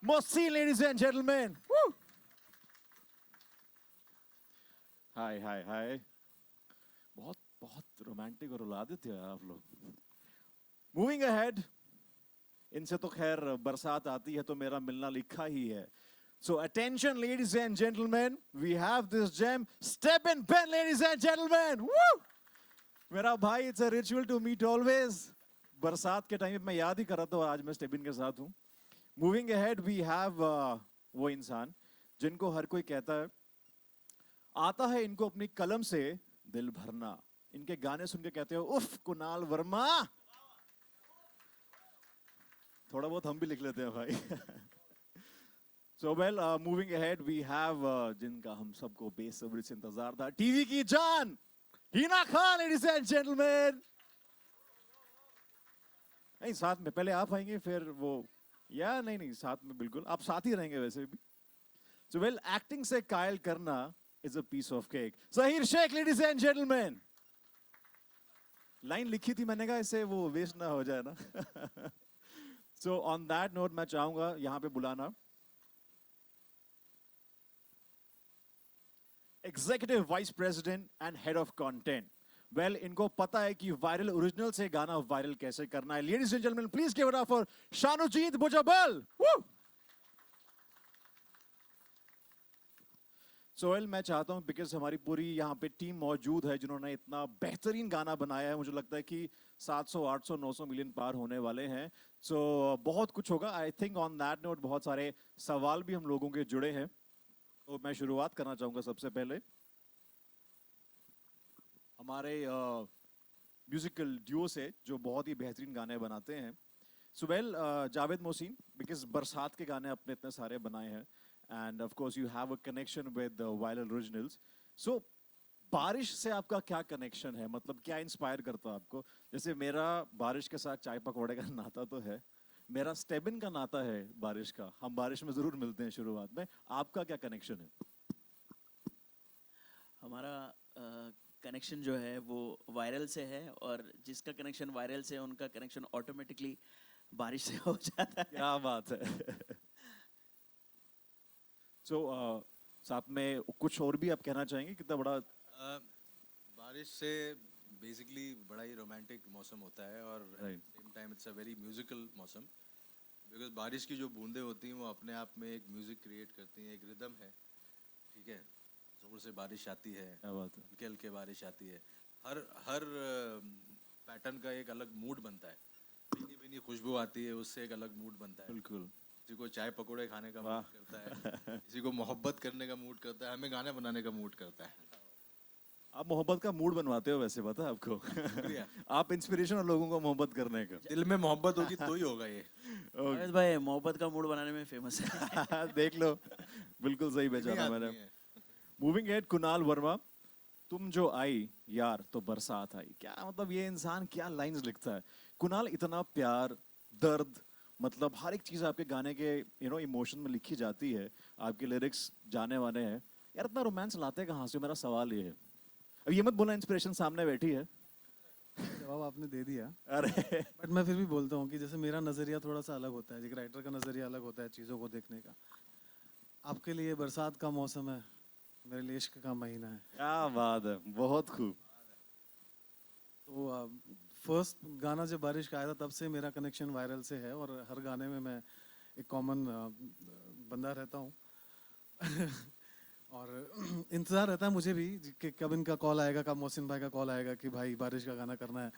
Mosin, ladies and gentlemen. Woo! हाय हाय हाय बहुत बहुत romantic और रुला देते हैं आप लोग. मूविंग अहेड, इनसे तो खैर बरसात आती है तो मेरा मिलना लिखा ही है. So attention ladies and gentlemen, we have this gem, Stephen Ben, ladies and gentlemen. Woo! मेरा भाई, it's a ritual to meet always. बरसात के टाइम मैं याद ही कर रहा था आज मैं स्टेबिन के साथ हूँ. मूविंग अहेड वी हैव वो इंसान जिनको हर कोई कहता है आता है इनको अपनी कलम से दिल भरना. इनके गाने सुन के कहते हो उफ कुणाल वर्मा. थोड़ा बहुत हम भी लिख लेते हैं भाई. So well, moving ahead, we have जिनका हम सबको बेसब्री से इंतजार था, टीवी की जान Hina Khan, ladies and gentlemen. नहीं साथ में पहले आप आएंगे फिर वो या नहीं साथ में बिल्कुल आप साथ ही रहेंगे वैसे भी. So well, acting से कायल करना is a piece of cake. Zahir Sheikh, ladies and gentlemen. Line लिखी थी मैंने कहा इसे वो वेस्ट ना हो जाए ना. So on that note मैं चाहूंगा यहाँ पे बुलाना Executive Vice President and Head of Content. Well, इनको पता है कि वायरल ओरिजिनल से गाना वायरल कैसे करना है. Ladies and gentlemen, please give it up for Shanujeet Bujabal. Woo! So well, मैं चाहता हूँ बिकॉज हमारी पूरी यहाँ पे टीम मौजूद है जिन्होंने इतना बेहतरीन गाना बनाया है. मुझे लगता है कि 700, 800, 900 मिलियन पार होने वाले हैं. So बहुत कुछ होगा. I think on that note बहुत सारे सवाल भी हम लोगों के जुड़े हैं. तो मैं शुरुआत करना चाहूँगा सबसे पहले हमारे म्यूजिकल ड्यूओ से जो बहुत ही बेहतरीन गाने बनाते हैं. So well, Javed Mohsin, because बरसात के गाने अपने इतने सारे बनाए हैं and of course you have a connection with the viral originals. So बारिश से आपका क्या कनेक्शन है, मतलब क्या इंस्पायर करता है आपको? जैसे मेरा बारिश के साथ चाय पकौड़े का नाता तो है, मेरा स्टेबिन का नाता है बारिश का. हम बारिश में जरूर मिलते हैं शुरुआत में. आपका क्या कनेक्शन है? हमारा कनेक्शन जो है वो वायरल से है और जिसका कनेक्शन वायरल से है उनका कनेक्शन ऑटोमेटिकली बारिश से हो जाता है. क्या बात है. So, साथ में कुछ और भी आप कहना चाहेंगे? कितना बड़ा बारिश से बेसिकली बड़ा ही रोमांटिक मौसम होता है और same time it's a very musical मौसम बिकॉज बारिश की जो बूंदें होती हैं वो अपने आप में एक म्यूजिक क्रिएट करती हैं. एक रिदम है, ठीक है. जोर से बारिश आती है, हल्के हल्के बारिश आती है. हर पैटर्न का एक अलग मूड बनता है. भीनी भीनी खुशबू आती है, उससे एक अलग मूड बनता है. बिल्कुल. किसी को चाय पकौड़े खाने का मूड करता है, किसी को मोहब्बत करने का मूड करता है, हमें गाने बनाने का मूड करता है. आप मोहब्बत का मूड बनवाते हो वैसे, पता है आपको. आप इंस्पिरेशन और लोगों को मोहब्बत करने का. दिल में मोहब्बत होगी तो ही होगा ये. अमित भाई मोहब्बत का मूड बनाने में फेमस है. देख लो, बिल्कुल सही पहचाना मैंने. मूविंग एट, कुणाल वर्मा, तुम जो आई यार तो बरसात आई. क्या मतलब ये इंसान क्या लाइंस लिखता है. कुणाल, इतना प्यार, दर्द, मतलब हर एक चीज आपके गाने के इमोशन में लिखी जाती है. आपके लिरिक्स जाने वाले हैं यार. इतना रोमांस लाते कहाँ से? मेरा सवाल ये है. अब ये मत बोला इंस्पिरेशन सामने बैठी है. जवाब आपने दे दिया. अरे बट मैं फिर भी बोलता हूँ कि जैसे मेरा नज़रिया थोड़ा सा अलग होता है, एक राइटर का नज़रिया अलग होता है चीज़ों को देखने का. आपके लिए बरसात का मौसम है, मेरे लिए इश्क का महीना है. क्या बात है, बहुत खूब. तो फर्स्ट गाना जब बारिश का आया था तब से मेरा कनेक्शन वायरल से है और हर गाने में मैं एक कॉमन बंदा रहता हूँ. और इंतज़ार रहता है मुझे भी कि कब इनका कॉल आएगा, कब मोहसिन भाई का कॉल आएगा कि भाई बारिश का गाना करना है.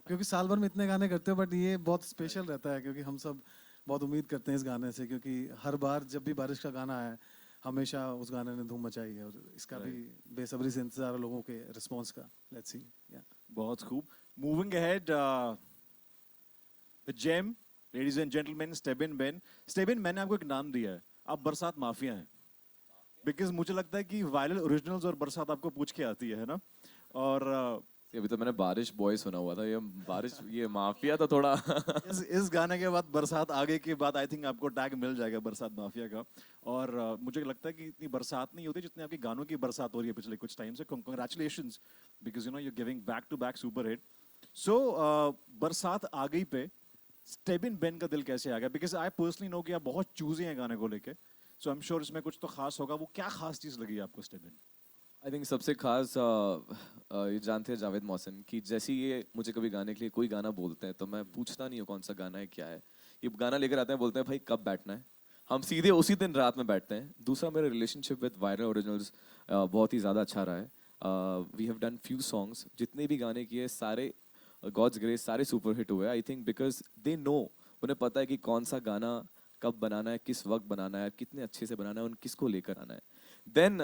क्योंकि साल भर में इतने गाने करते हो बट ये बहुत स्पेशल रहता है क्योंकि हम सब बहुत उम्मीद करते हैं इस गाने से. क्योंकि हर बार जब भी बारिश का गाना आया हमेशा उस गाने ने धूम मचाई है और इसका भी बेसब्री से इंतजार है लोगों के रिस्पॉन्स का. Let's see. बहुत खूब. Moving ahead, the gem, ladies and gentleman, Stebin Ben. Stebin, मैंने आपको एक नाम दिया है, आप बरसात माफिया हैं. बिकॉज मुझे लगता है कि वायरल ओरिजिनल्स और बरसात आपको पूछ के आती है ना. और अभी तो मैंने बारिश बॉय सुना हुआ था, ये बारिश ये माफिया तो थोड़ा इस गाने के बाद बरसात आगे के बाद आई थिंक आपको टैग मिल जाएगा बरसात माफिया का. और मुझे लगता है कि इतनी बरसात नहीं होती जितनी आपके गानों की बरसात हो रही है पिछले कुछ टाइम से. Congratulations because you giving back to back super hit. So बरसात आ गई पे स्टेबिन बेन का दिल कैसे आ गया? बिकॉज आई पर्सनली नो कि आप बहुत चूजी हैं गाने को लेके, सो आई एम श्योर इसमें कुछ तो खास होगा। वो क्या खास चीज लगी आपको स्टेबिन? आई थिंक सबसे खास ये जानते हैं जावेद मोहसिन कि जैसे ये मुझे कभी गाने के लिए कोई गाना बोलते हैं तो मैं पूछता नहीं हूँ कौन सा गाना है क्या है, ये गाना लेकर आते हैं, बोलते हैं भाई कब बैठना है, हम सीधे उसी दिन रात में बैठते हैं। दूसरा मेरा रिलेशनशिप विद वायरल ओरिजिनल्स बहुत ही ज़्यादा अच्छा रहा है। We have done few songs, जितने भी गाने किए सारे गॉड्स ग्रेस सारे सुपर हिट हुए। I think because they know, उन्हें पता है कि कौन सा गाना कब बनाना है, किस वक्त बनाना है, कितने अच्छे से बनाना है, उन किसको लेकर आना है। देन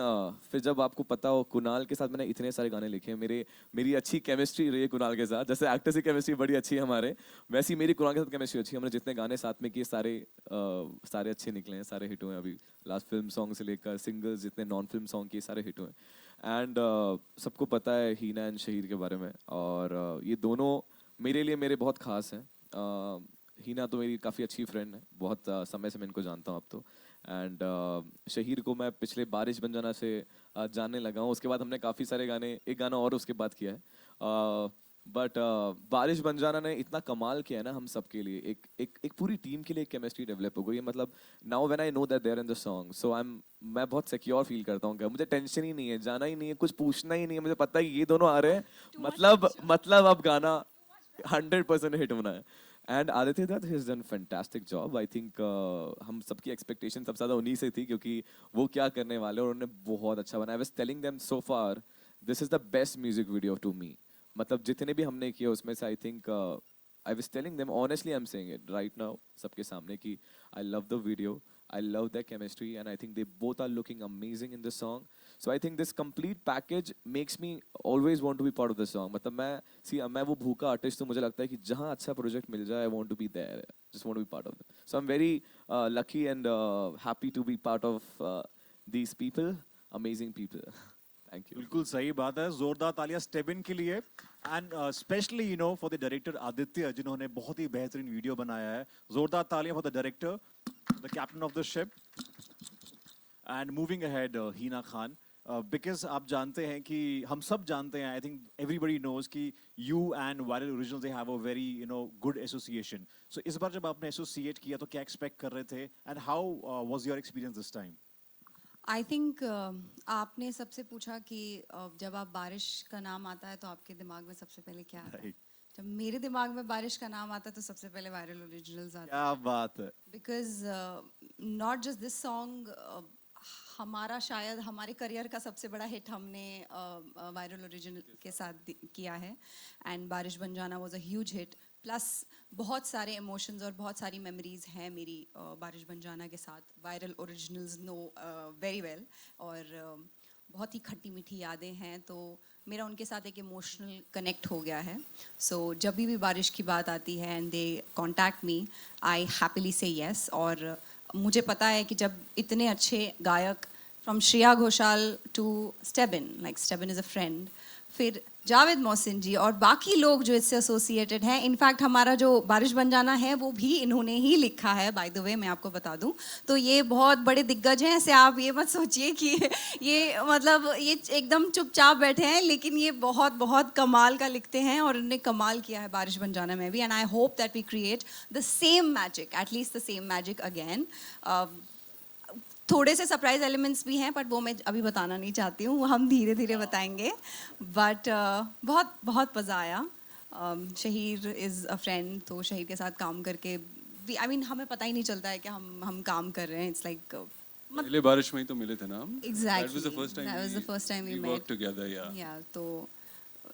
फिर जब आपको पता हो, कुणाल के साथ मैंने इतने सारे गाने लिखे हैं, मेरी अच्छी केमिस्ट्री रही है कुणाल के साथ। जैसे एक्टर्स की केमिस्ट्री बड़ी अच्छी है हमारे, वैसी मेरी कुणाल के साथ केमिस्ट्री अच्छी है। हमने जितने गाने साथ में किए सारे अच्छे निकले हैं, सारे हिट हुए हैं। अभी लास्ट फिल्म सॉन्ग से लेकर सिंगल्स, जितने नॉन फिल्म सॉन्ग किए सारे हिट हुए हैं। एंड सबको पता है हीना एंड शहीर के बारे में, और ये दोनों मेरे लिए मेरे बहुत खास हैं। हीना तो मेरी काफ़ी अच्छी फ्रेंड है, बहुत समय से मैं इनको जानता हूँ अब तो। एंड शहीर को मैं पिछले बारिश बन जाना से जानने लगा हूँ। उसके बाद हमने काफ़ी सारे गाने, एक गाना और उसके बाद किया है। बट बारिश बन जाना ने इतना कमाल किया है ना हम सब के लिए, एक पूरी टीम के लिए केमिस्ट्री डेवलप हो गई है। मतलब now when I know that they are in the song, so मैं बहुत सिक्योर फील करता हूँ कि मुझे टेंशन ही नहीं है, जाना ही नहीं है, कुछ पूछना ही नहीं है। मुझे पता है ये दोनों आ रहे हैं, मतलब अब गाना 100% हिट होना है। And Aditya Dutt has done fantastic job. I think हम सबकी एक्सपेक्टेशन सबसे ज़्यादा उन्हीं से थी, क्योंकि वो क्या करने वाले, और उन्होंने बहुत अच्छा बनाया। I was telling them so far this is the best music video to me. मतलब जितने भी हमने किए उसमें से I think I was telling them honestly, I am saying it right now सबके सामने कि I love the video, I love their chemistry, and I think they both are looking amazing in the song. So I think this complete package makes me always want to be part of the song. मतलब मैं वो भूखा artist, तो मुझे लगता है कि जहाँ अच्छा प्रोजेक्ट मिल जाए, I want to be there, just want to be part of it. So I'm very lucky and happy to be part of these people, amazing people. Thank you. बिल्कुल सही बात है। जोरदार तालियां स्टेबिन के लिए, and specially you know for the director Aditya, जिन्होंने बहुत ही बेहतरीन वीडियो बनाया है। जोरदार तालियां for the director, the captain of the ship. And moving ahead, Hina Khan, because आप जानते हैं कि हम सब जानते हैं, आई थिंक एवरीबडी नोज कि you and viral originals they have a very good association. So इस बार जब आपने एसोसिएट किया तो क्या एक्सपेक्ट कर रहे थे, and how was your experience this time? I think आपने सबसे पूछा कि जब आप बारिश का नाम आता है तो आपके दिमाग में सबसे पहले क्या आता है? Right. जब मेरे दिमाग में बारिश का नाम आता है तो सबसे पहले वायरल ओरिजिनल्स आता है, क्या बात है। Because not just this song, हमारा शायद हमारे करियर का सबसे बड़ा हिट हमने वायरल ओरिजिनल के साथ किया है, एंड बारिश बन जाना was a huge hit. Plus बहुत सारे इमोशंस और बहुत सारी मेमोरीज हैं मेरी बारिश बन जाना के साथ, viral originals know very well, और बहुत ही खट्टी मीठी यादें हैं, तो मेरा उनके साथ एक इमोशनल कनेक्ट हो गया है। सो जब भी बारिश की बात आती है and they contact me, I happily say yes. और मुझे पता है कि जब इतने अच्छे गायक from Shreya Ghoshal to Stebin, like Stebin is a friend, फिर जावेद मोहसिन जी और बाकी लोग जो इससे एसोसिएटेड हैं, इनफैक्ट हमारा जो बारिश बन जाना है वो भी इन्होंने ही लिखा है, बाय द वे मैं आपको बता दूं। तो ये बहुत बड़े दिग्गज हैं, ऐसे आप ये मत सोचिए कि ये मतलब ये एकदम चुपचाप बैठे हैं, लेकिन ये बहुत बहुत कमाल का लिखते हैं और उन्होंने कमाल किया है बारिश बन जाना में भी। And I hope that we create the same magic, at least the same magic again. थोड़े से सरप्राइज एलिमेंट्स भी हैं, बट वो मैं अभी बताना नहीं चाहती हूँ, हम धीरे धीरे बताएंगे। बट बहुत बहुत मज़ा आया। शहीर इज़ अ फ्रेंड, तो शहीर के साथ काम करके आई मीन हमें पता ही नहीं चलता है कि हम काम कर रहे हैं। इट्स लाइक पहले बारिश में ही तो मिले थे ना हम। Exactly, That was the first time we we met worked together, yeah. Yeah, तो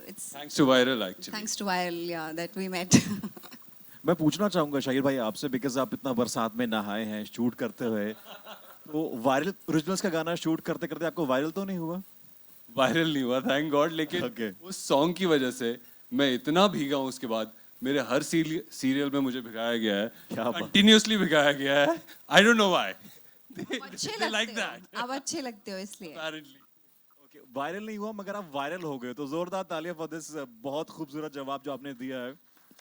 it's Thanks to Viral actually. thanks to Viral, yeah, that we met. मैं पूछना चाहूंगा शाहिर भाई आपसे, बिकॉज आप इतना बरसात में नहाए हैं शूट करते हुए, तो वायरल ओरिजिनल्स का गाना शूट करते करते आपको वायरल तो नहीं हुआ? वायरल नहीं हुआ थैंक गॉड, लेकिन Okay. उस सॉन्ग की वजह से मैं इतना भीगा हूँ। उसके बाद मेरे हर सीरियल में मुझे भिगाया गया है, क्या बात। कंटिन्यूअसली भिगाया गया है। I don't know why. अच्छे They like लगते that. हो, आप अच्छे लगते हो इसलिए। Apparently. ओके, वायरल नहीं हुआ मगर आप वायरल हो गए, तो जोरदार तालियां फॉर दिस बहुत खूबसूरत जवाब जो आपने दिया है।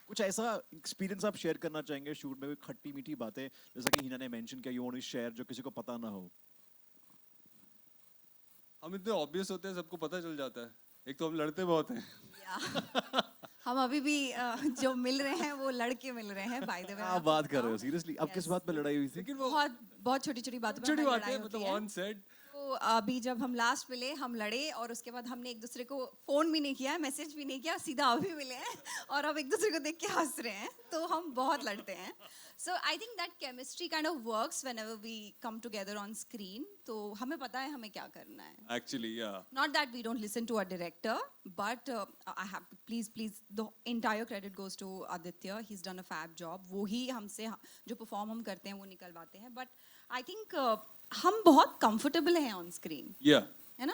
कुछ ऐसा एक्सपीरियंस आप शेयर करना चाहेंगे शूट में, कोई खट्टी मीठी बातें जैसा कि हिना ने मेंशन किया, यू वांट टू शेयर, जो किसी को पता ना हो? हम इतने ऑब्वियस होते हैं, सबको पता चल जाता है। एक तो हम लड़ते बहुत हैं। हम अभी भी जो मिल रहे हैं वो लड़के मिल रहे हैं बाय द वे। क्या बात कर रहे हो सीरियसली? अब किस बात पे लड़ाई हुई थी? लेकिन वो बहुत बहुत छोटी छोटी बातों पे छोटी हमारी बात लड़ाई है, होती मतलब है। ऑन सेट तो अभी जब हम लास्ट मिले हम लड़े और उसके बाद हमने एक दूसरे को फोन भी नहीं किया, मैसेज भी नहीं किया, सीधा अभी मिले हैं और अब एक दूसरे को देख के हंस रहे हैं, तो हम बहुत लड़ते हैं। So I think that chemistry kind of works whenever we come together on screen. तो हमें पता है हमें क्या करना है। एक्चुअली या Not that we don't listen to our director, but I have to please, the entire credit goes to Aditya. He's done a fab job. वो ही हमसे जो perform हम करते हैं वो निकलवाते हैं. But I think हम बहुत comfortable हैं on screen, या है ना?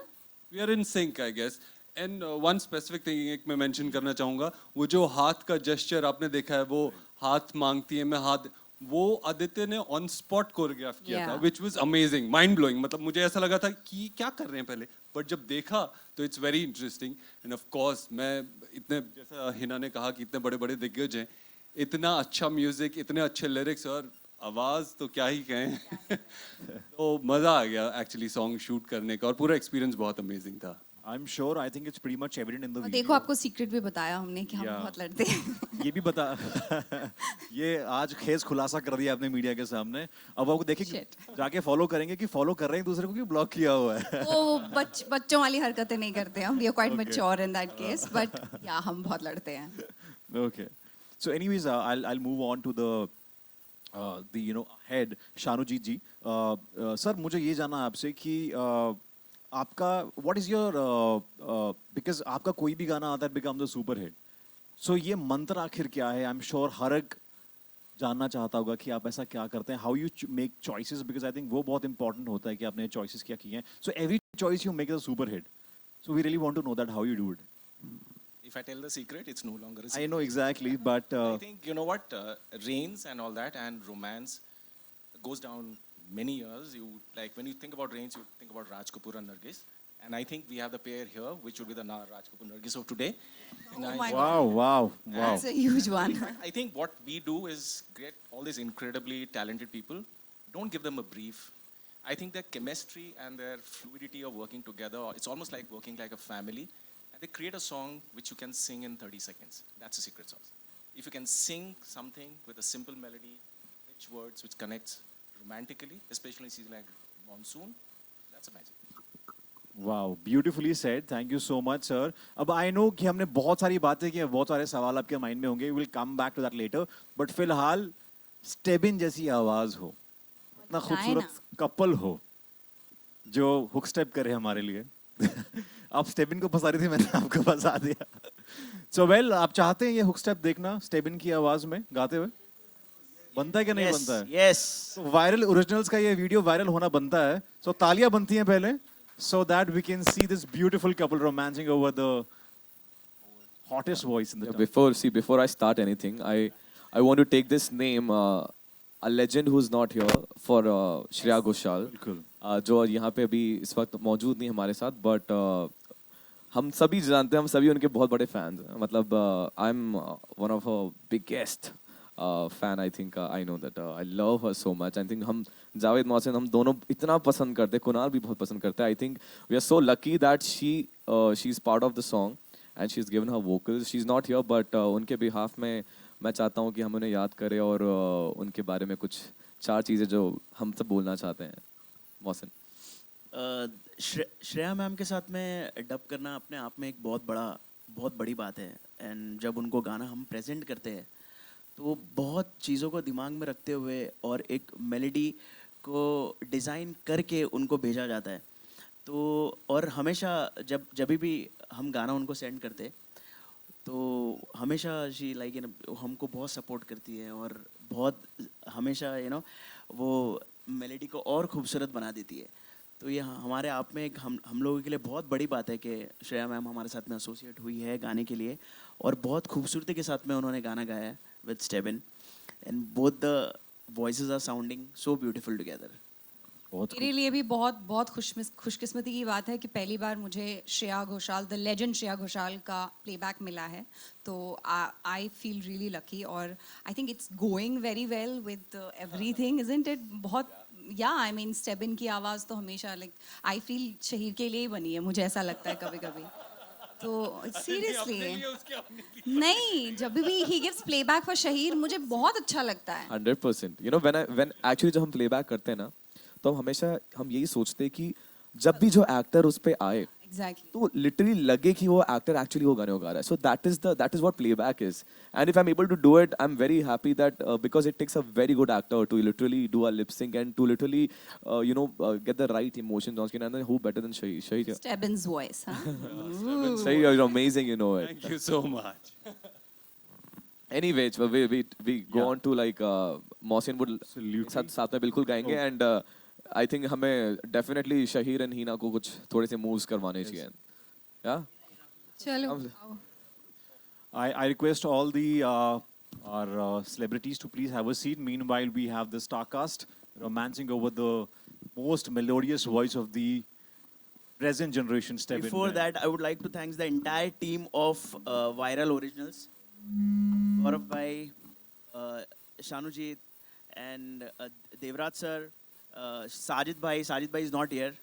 We are in sync I guess. And one specific thing एक मैं मेंशन करना चाहूंगा, वो जो हाथ का जेस्चर आपने देखा है, वो हाथ मांगती है मैं हाथ, वो आदित्य ने ऑन स्पॉट कोरियोग्राफ किया था, Yeah. Which was amazing, mind blowing. मतलब मुझे ऐसा लगा था कि क्या कर रहे हैं पहले, बट जब देखा तो it's very interesting. End of course मैं इतने, जैसा हिना ने कहा कि इतने बड़े बड़े दिग्गज हैं, इतना अच्छा म्यूजिक, इतने अच्छे लिरिक्स और आवाज तो क्या ही कहें। तो मजा आ गया एक्चुअली सॉन्ग शूट करने का, और पूरा एक्सपीरियंस बहुत अमेजिंग था। I'm sure I think it's pretty much evident in the और video. देखो आपको सीक्रेट भी बताया हमने कि हम Yeah. बहुत लड़ते हैं। ये भी बता ये आज खेस खुलासा कर दिया आपने मीडिया के सामने। अब आपको देखेंगे Shit. जाके फॉलो करेंगे कि फॉलो कर रहे हैं एक दूसरे को कि ब्लॉक किया हुआ है। वो बच्चों वाली हरकतें नहीं करते हम। We are quite mature in that case, but या हम बहुत लड़ते हैं। Okay. So anyways, I'll move on to the head Shanujit ji. Sir मुझे ये जानना है आपसे कि आपका what is your because आपका कोई भी गाना आता है become the super hit. So ये मंत्र आखिर क्या है? I'm sure हर एक जानना चाहता होगा कि आप ऐसा क्या करते हैं, how you make choices, because I think वो बहुत important होता है कि आपने choices क्या की हैं. So every choice you make is a super hit. So we really want to know that how you do it. If I tell the secret, it's no longer a I secret. know exactly, but I think, you know what, Rains and all that, and romance goes down many years. You like when you think about Rains, you think about Raj Kapoor and Nargis, and I think we have the pair here, which would be the Raj Kapoor Nargis of today. And Oh I- my wow, wow, wow. That's a huge one. I think what we do is get all these incredibly talented people. Don't give them a brief. I think their chemistry and their fluidity of working together, it's almost like working like a family. And they create a song which you can sing in 30 seconds. That's the secret sauce. If you can sing something with a simple melody, rich words, which connects romantically, especially in a season like monsoon, that's a magic. Wow beautifully said, thank you so much sir. अब I know कि हमने बहुत सारी बातें की हैं, बहुत सारे सवाल आपके माइंड में होंगे, will come back to that later, but फिलहाल स्टेबिन जैसी आवाज हो, इतना बताएं खूबसूरत कपल हो जो हुक स्टेप करे हमारे लिए। आप स्टेबिन को फंसा रही थी, मैंने आपको फंसा दिया। सो वेल, आप चाहते हैं ये हुक स्टेप देखना स्टेबिन की आवाज में गाते हुए? बनता है कि नहीं बनता है? Yes. वायरल ओरिजिनल्स का ये वीडियो वायरल होना बनता है, सो तालियां बनती हैं पहले, so that we can see this beautiful couple romancing over the hottest voice in the town. Before I start anything, I want to take this name, a legend who's not here, for Shreya Ghoshal, बिल्कुल। जो यहाँ पे अभी इस वक्त मौजूद नहीं हमारे साथ, बट हम सभी जानते हैं, हम सभी उनके बहुत बड़े फैंस हैं। मतलब I am one of a biggest fan. I think I know that I love her so much. I think हम जावेद मोहसिन हम दोनों इतना पसंद करते हैं, कुणाल भी बहुत पसंद करता है। I think we are so lucky that she is part of the song and she is given her vocals. She is not here, but उनके बिहाफ में मैं चाहता हूँ कि हम उन्हें याद करें और उनके बारे में कुछ चार चीज़ें जो हम सब बोलना चाहते हैं। मोहसिन। श्रेया मैम के साथ में डब करना अपने आप में एक बहुत बड़ी बात है। एंड जब उनको गाना हम प्रेजेंट करते हैं तो बहुत चीज़ों को दिमाग में रखते हुए और एक मेलोडी को डिज़ाइन करके उनको भेजा जाता है। तो और हमेशा जब भी हम गाना उनको सेंड करते तो हमेशा शी लाइक हमको बहुत सपोर्ट करती है और बहुत हमेशा वो मेलोडी को और खूबसूरत बना देती है। तो ये हमारे आप में एक हम लोगों के लिए बहुत बड़ी बात है कि श्रेया मैम हमारे साथ में एसोसिएट हुई है गाने के लिए, और बहुत खूबसूरती के साथ में उन्होंने गाना गाया है with Stebin, and both the voices are sounding so beautiful together. मेरे लिए भी बहुत खुशकिस्मती की बात है कि पहली बार मुझे श्रेया घोषाल, द लेजेंड श्रेया घोषाल का प्लेबैक मिला है। तो आई फील रियली लकी, और I think it's going very well with everything, isn't it? बहुत आई मीन स्टेबिन की आवाज़ तो हमेशा लाइक आई फील शहीर के लिए ही बनी है, मुझे ऐसा लगता है कभी कभी। तो सीरियसली नहीं, जब भी he gives playback for Shaheer मुझे बहुत अच्छा लगता है. 100%. You know, when actually जब हम प्लेबैक करते हैं ना, तो हमेशा हम यही सोचते हैं कि जब भी जो एक्टर उस पे आए, एग्जैक्टली. तो लिटरली लगे कि वो एक्टर एक्चुअली वो गाने को गा रहा है. सो that is what playback is. And if I'm able to do it, I'm very happy that because it takes a very good actor to literally do a lip sync and to literally get the right emotions on screen. And then who better than Shahid? Shahid, Stebbins voice, huh? Shahid, you're amazing, you know it. Thank you so much. Anyway, we go on to like Mohsin would साथ में बिल्कुल गाएंगे and I think हमें definitely Shaheer and हीना को कुछ थोड़े से moves करवाने चाहिए. Yeah. चलो. I request all the our celebrities to please have a seat. Meanwhile, we have the star cast romancing over the most melodious voice of the present generation. Step in Before there. that, I would like to thank the entire team of Viral Originals, Gaurav Bhai, Shanujit, and Devraj sir, Sajid Bhai. Sajid Bhai is not here.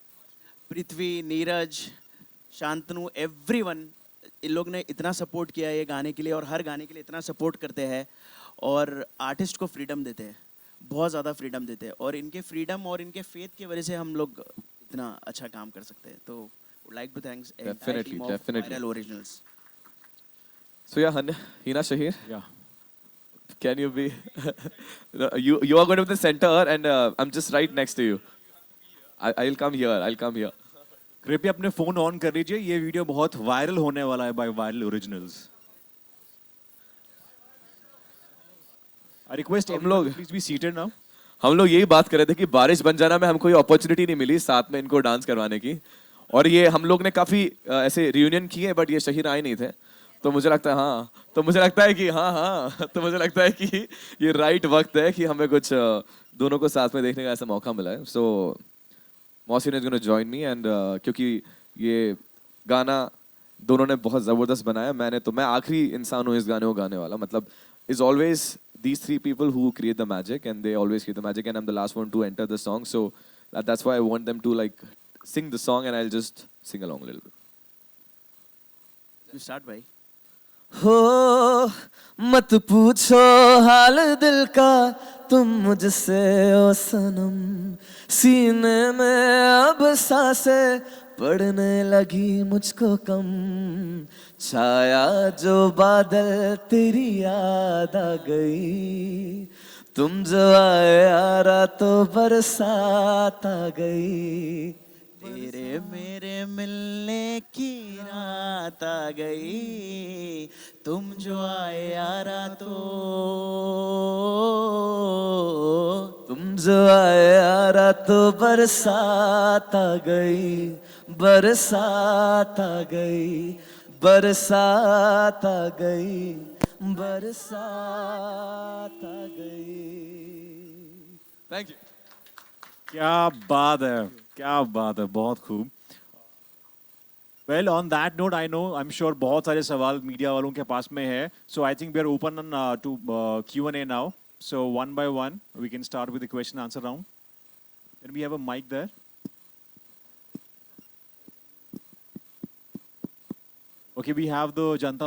Prithvi, Neeraj, Shantanu, everyone. इन लोग ने इतना support किया है ये गाने के लिए और हर गाने के लिए इतना सपोर्ट करते हैं और आर्टिस्ट को फ्रीडम देते हैं, बहुत ज़्यादा फ्रीडम देते हैं और इनके फ्रीडम और इनके फेथ की वजह से हम लोग इतना अच्छा काम कर सकते हैं. तो would like to thanks Definitely. Viral originals. So yeah, Hina Shahir, Yeah. can you be? you are going to be the center and I'm just right next to you. I'll come here. I'll come here. कृपया अपने phone on कर लीजिए. ये video बहुत viral होने वाला है by viral originals. I request हम लोग- प्लीज बी सीटेड नाउ. हम लोग यही बात कर रहे थे कि बारिश बन जाना में हमको ये अपॉर्चुनिटी नहीं मिली साथ में इनको डांस करवाने की और ये हम लोग ने काफी ऐसे रियूनियन किए बट ये शहीर आए नहीं थे तो मुझे लगता है तो मुझे लगता है कि तो मुझे लगता है कि ये राइट वक्त है कि हमें कुछ दोनों को साथ में देखने का ऐसा मौका मिला है. सो Mohsin is going to join me and क्योंकि ये गाना दोनों ने बहुत ज़बरदस्त बनाया. मैं आखिरी इंसान हूँ इस गाने को गाने वाला. मतलब is always these three people who create the magic and they always create the magic and I'm the last one to enter the song. So that's why I want them to like sing the song and I'll just sing along a little bit. You start भाई. हो मत पूछो हाल दिल का तुम मुझसे ओ सनम सीने में अब सांसें पड़ने लगी मुझको कम छाया जो बादल तेरी याद आ गई तुम जो आए यारा तो बरसात आ गई तेरे मेरे मिलने की रात आ गई तुम जो आए यारा तो तुम जो आए यारा तो बरसात आ गई बरसात आ गई बरसात आ गई बरसात आ गई. Thank you. क्या बात है, क्या बात है, बहुत खूब. Well, on that note, I know, I'm sure बहुत सारे सवाल मीडिया वालों के पास में है. So I think we are open to Q&A now. So one by one, we can start with the question answer round. Can we have a mic there? Okay, we have the Janta